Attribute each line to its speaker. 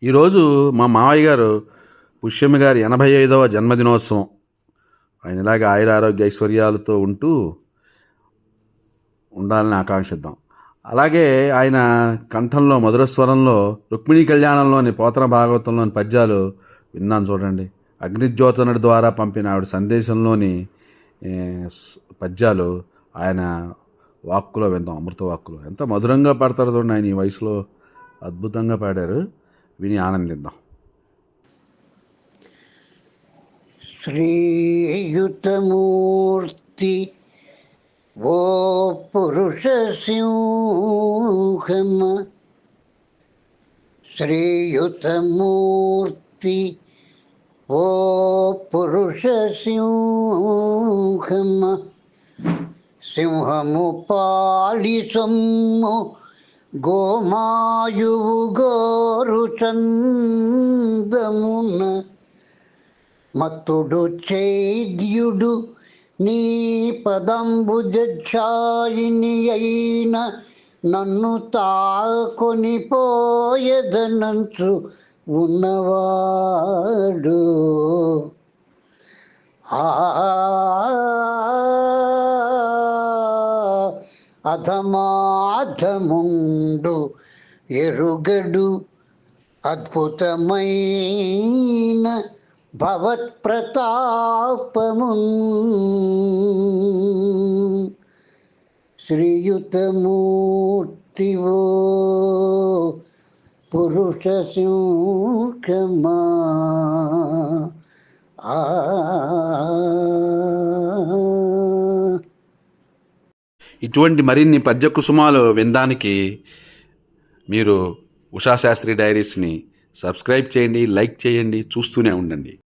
Speaker 1: ఈరోజు మా మావయ్య గారు పుష్యమ్మ గారి 85వ జన్మదినోత్సవం. ఆయన ఇలాగ ఆయురారోగ్య ఐశ్వర్యాలతో ఉండాలని ఆకాంక్షిద్దాం. అలాగే ఆయన కంఠంలో మధుర స్వరంలో రుక్మిణీ కళ్యాణంలోని పోతన భాగవతంలోని పద్యాలు విన్నాను చూడండి. అగ్నిజ్యోతనుడి ద్వారా పంపిన ఆవిడ సందేశంలోని పద్యాలు ఆయన వాక్కులో విందాం. అమృత వాక్కులో ఎంత మధురంగా పాడతారు చూడండి. ఆయన ఈ వయసులో అద్భుతంగా పాడారు. విని ఆనందిద్దాం.
Speaker 2: శ్రీయుతమూర్తి ఓ పురుష సింహమ, శ్రీయుతమూర్తి ఓ పురుష సింహమ, సింహము పాలి సొమ్ము గోమాయువు గోరు చందమున, మత్తుడు చైద్యుడు నీ పదంబుజాయిని అయిన నన్ను తాకొని పోయదనంచు ఉన్నవాడు. అధమాధముండు ఎరుగడు అద్భుతమైన భవత్ప్రతాపమున్. శ్రీయుతమూర్తివో పురుష సింహమా.
Speaker 1: ఇటువంటి మరిన్ని పద్య కుసుమాలు వినడానికి మీరు ఉషాశాస్త్రి డైరీస్ని సబ్స్క్రైబ్ చేయండి, లైక్ చేయండి, చూస్తూనే ఉండండి.